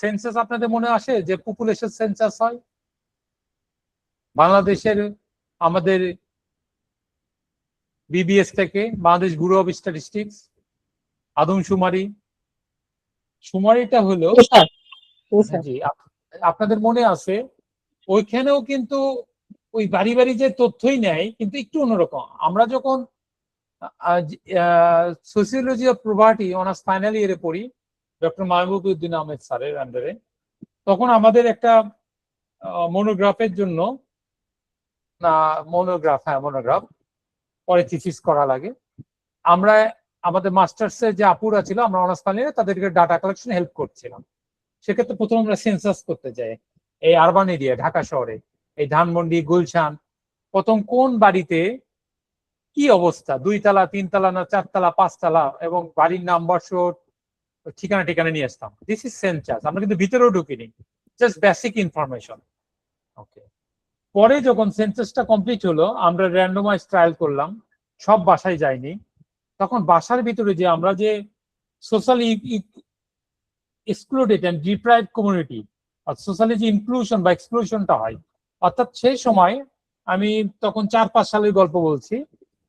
Census আপনাদের মনে আসে যে পপুলেশন সেন্সাস হয় বাংলাদেশের, আমাদের বিবিএস থেকে, বাংলাদেশ ব্যুরো অফ স্ট্যাটিস্টিক্স, আদমশুমারি। শুমারিটা হলো, জি আপনাদের মনে আছে, ওইখানেও কিন্তু ওই বাড়ি বাড়ি যে তথ্যই নেয়, কিন্তু একটু অন্যরকম। আমরা যখন sociology of property honours final ইয়ারে পড়ি ডক্টর মাহবুবউদ্দিন আহমেদ স্যারের আন্ডারে, তখন আমাদের একটা মনোগ্রাফের জন্য, মনোগ্রাফ পরে থিসিস করা লাগে। আমরা আমাদের মাস্টার্সের যে আপুরা ছিল, আমরা অনার্স ফাইনালে তাদেরকে ডাটা কালেকশন হেল্প করছিলাম। সেক্ষেত্রে প্রথম আমরা সেন্সাস করতে যাই এই আরবান এরিয়া, ঢাকা শহরে, এই ধানমন্ডি, গুলশান, প্রথম কোন বাড়িতে কি অবস্থা, 2 তলা 3 তলা না 4 তলা 5 তলা, এবং বাড়ির নাম্বার ঠিকানা নিয়ে আসতাম। This is census. আমরা কিন্তু ভিতরেও ঢুকিনি, জাস্ট বেসিক ইনফরমেশন। ওকে, পরে যখন সেন্সাসটা কমপ্লিট হলো, আমরা র্যান্ডমাইজ ট্রায়াল করলাম, সব বাসায় যাইনি। তখন বাসার ভিতরে যে আমরা যে socially excluded and deprived community, socially যে ইনক্লুশন বা এক্সক্লুশনটা হয়, অর্থাৎ সেই সময়, আমি তখন 4-5 সালের গল্প বলছি,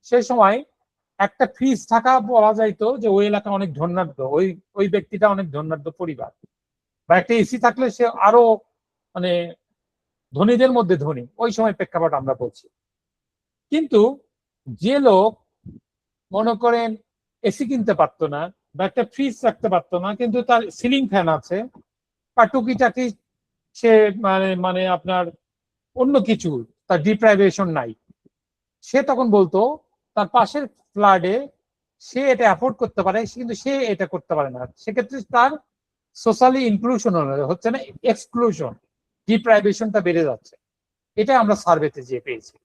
সেই সময় একটা ফ্রিজ থাকা বলা যাইতো যে ওই এলাকা অনেক ধনাঢ্য, ওই ব্যক্তিটা অনেক ধনাঢ্য পরিবার, বা একটা এসি থাকলে সে আরো মানে ধনীদের মধ্যে ধনী, ওই সময় প্রেক্ষাপট আমরা বলছি। কিন্তু যে লোক মনে করেন এসি কিনতে পারতো না বা একটা ফ্রিজ রাখতে পারতো না, কিন্তু তার সিলিং ফ্যান আছে বা টুকিটাকি সে মানে আপনার অন্য কিছু, তার ডিপ্রাইভেশন নাই, সে তখন বলতো তার পাশের ফ্ল্যাটে সে এটা অ্যাফোর্ড করতে পারে, কিন্তু সে এটা করতে পারে না। সেক্ষেত্রে তার সোশ্যালি ইনক্লুশন হচ্ছে না, এক্সক্লুশন, ডিপ্রাইভেশনটা বেড়ে যাচ্ছে। এটা আমরা সার্ভেতে যে পেয়েছি।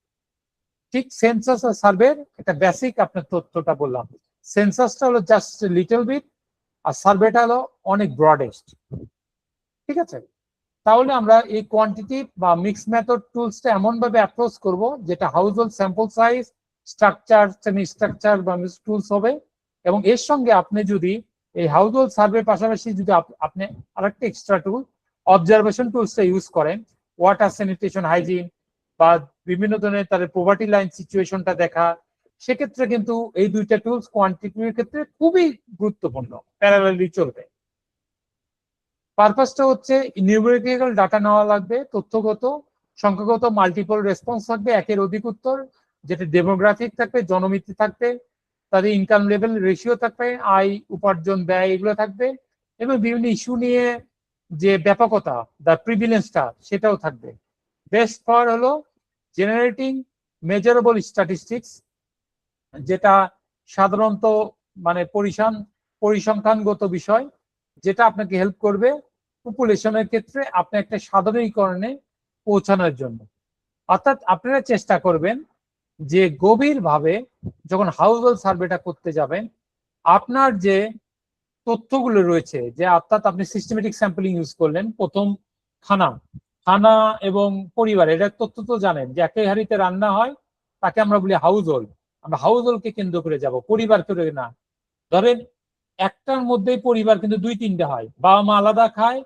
ঠিক সেন্সাস আর সার্ভের একটা বেসিক আপনার তথ্যটা বললাম। সেন্সাসটা হলো জাস্ট লিটল বিট, আর সার্ভেটা হলো অনেক ব্রডেস্ট। ঠিক আছে, তাহলে আমরা এই কোয়ান্টিটিভ বা মিক্স মেথড টুলসটা এমন ভাবে অ্যাপ্রোচ করব যেটা house hold sample size, structure, semi structure বা টুলস হবে। এবং এর সঙ্গে আপনি যদি এই হাউস হোল্ড সার্ভের পাশাপাশি যদি আপনি আরেকটা এক্সট্রা টুল অবজারভেশন টুলসটা ইউজ করেন, ওয়াটার স্যানিটেশন, হাইজিন, বা বিভিন্ন ধরনের তাদের পভার্টি লাইন সিচুয়েশনটা দেখা, সেক্ষেত্রে কিন্তু এই দুইটা টুলস কোয়ান্টিটির ক্ষেত্রে খুবই গুরুত্বপূর্ণ, প্যারালালি চলবে। পারপাসটা হচ্ছে নিউমেরিক্যাল ডাটা নেওয়া লাগবে, তথ্যগত, সংখ্যাগত মাল্টিপল রেসপন্স থাকবে, একের অধিক উত্তর, যেটা ডেমোগ্রাফিক থাকবে, জনমিতি থাকবে, তাদের ইনকাম লেভেল রেশিও থাকবে, আয়, উপার্জন, ব্যয়, এগুলো থাকবে, এবং বিভিন্ন ইস্যু নিয়ে যে ব্যাপকতা, দ্য প্রিভিলেন্সটা, সেটাও থাকবে। বেস্ট ফর হলো জেনারেটিং মেজারেবল স্ট্যাটিস্টিক্স, যেটা সাধারণত মানে পরিসংখ্যানগত বিষয়, যেটা আপনাকে হেল্প করবে পপুলেশনের ক্ষেত্রে আপনি একটা সাধারণীকরণে পৌঁছানোর জন্য। অর্থাৎ আপনারা চেষ্টা করবেন যে গভীরভাবে যখন হাউস হোল্ড সার্ভেটা করতে যাবেন, আপনার যে তথ্যগুলো রয়েছে, যে অর্থাৎ আপনি সিস্টেমেটিক স্যাম্পলিং ইউজ করলেন, প্রথম খানা খানা এবং পরিবার, এটার তথ্য তো জানেন যে একই হাঁড়িতে রান্না হয়, তাকে আমরা বলি হাউস হোল্ড। আমরা হাউস হোল্ডকে কেন্দ্র করে যাব, পরিবার করে না। ধরেন একটার মধ্যেই পরিবার কিন্তু 2-3টে হয়, বাবা মা আলাদা খায়,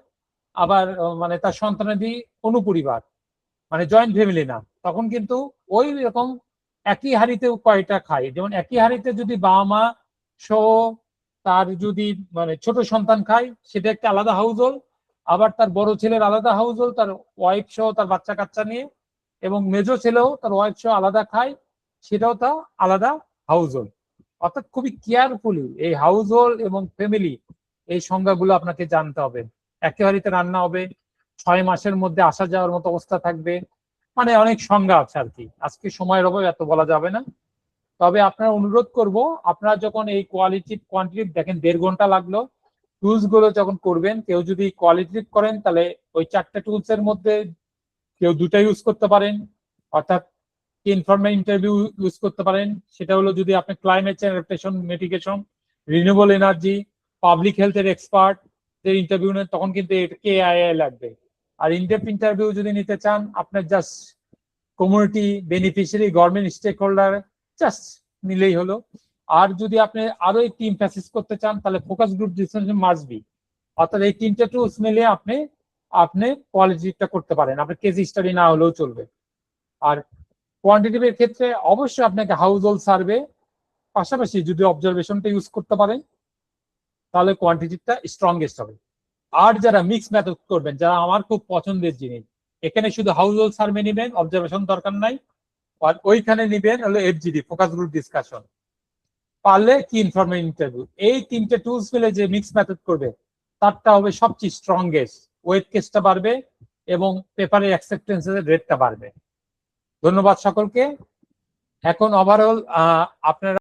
আবার মানে তার সন্তানাদি অনুপরিবার, মানে জয়েন্ট ফ্যামিলি না, তখন কিন্তু ওই রকম একই হাঁড়িতে কয়টা খায়। যেমন একই হাঁড়িতে যদি বাবা মা সহ তার যদি মানে ছোট সন্তান খায়, সেটা একটা আলাদা হাউস হোল্ড। আবার তার বড় ছেলের আলাদা হাউস হোল্ড, তার ওয়াইফ সহ তার বাচ্চা কাচ্চা নিয়ে, এবং মেজো ছেলেও তার ওয়াইফ সহ আলাদা খায়, সেটাও তার আলাদা হাউস হোল্ড। অর্থাৎ খুবই কেয়ারফুলি এই হাউস হোল্ড এবং ফ্যামিলি, এই সংজ্ঞাগুলো আপনাকে জানতে হবে। একেবারেতে রান্না হবে, 6 মাসের মধ্যে আসা যাওয়ার মতো অবস্থা থাকবে, মানে অনেক সংজ্ঞা আছে আর কি, আজকে সময়ের অভাবে এত বলা যাবে না। তবে আপনারা অনুরোধ করব, আপনারা যখন এই কোয়ান্টিটিভ দেখেন 1.5 ঘন্টা লাগলো, টুলস গুলো যখন করবেন, কেউ যদি কোয়ালিটিভ করেন তাহলে ওই 4টে টুলস এর মধ্যে কেউ 2টা ইউজ করতে পারেন। অর্থাৎ ইনফর্মাল ইন্টারভিউ ইউজ করতে পারেন, সেটা হলো যদি আপনি climate change adaptation, mitigation, renewable energy, public হেলথের এক্সপার্ট এর ইন্টারভিউ নেন, তখন কিন্তু কেআইআই লাগবে। আর ইনডেপথ ইন্টারভিউ যদি নিতে চান, আপনার just community beneficiary, government stake holder just নিলেই হলো। আর যদি আপনি আরো একটি ইমফ্যাসিস করতে চান, তাহলে focus group discussion must be. অর্থাৎ এই তিনটে টুলস মিলিয়ে আপনি আপনি কোয়ালিটিটা করতে পারেন, আপনার কেস স্টাডি না হলেও চলবে। আর কোয়ান্টিটিভের ক্ষেত্রে অবশ্যই আপনাকে হাউস হোল্ড সার্ভে পাশাপাশি যদি অবজারভেশনটা ইউজ করতে পারেন তাহলে কোয়ান্টিটিটা স্ট্রংগেস্ট হবে। আর যারা মিক্স মেথড করবেন, যারা আমার খুব পছন্দের জিনিস, এখানে শুধু হাউস হোল্ড সার্ভে নেবেন, অবজারভেশন দরকার নাই, আর ওইখানে নিবেন হলো এফজিডি, ফোকাস গ্রুপ ডিসকাশন, পারলে কি ইনফরমেশন ইন্টারভিউ। এই তিনটে টুলস মিলে যে মিক্স মেথড করবে তারটা হবে সবচেয়ে স্ট্রংগেস্ট, ওয়েট কেসটা বাড়বে এবং পেপারের অ্যাকসেপ্টেন্সের রেটটা বাড়বে। ধন্যবাদ সকলকে। এখন ওভারঅল আপনারা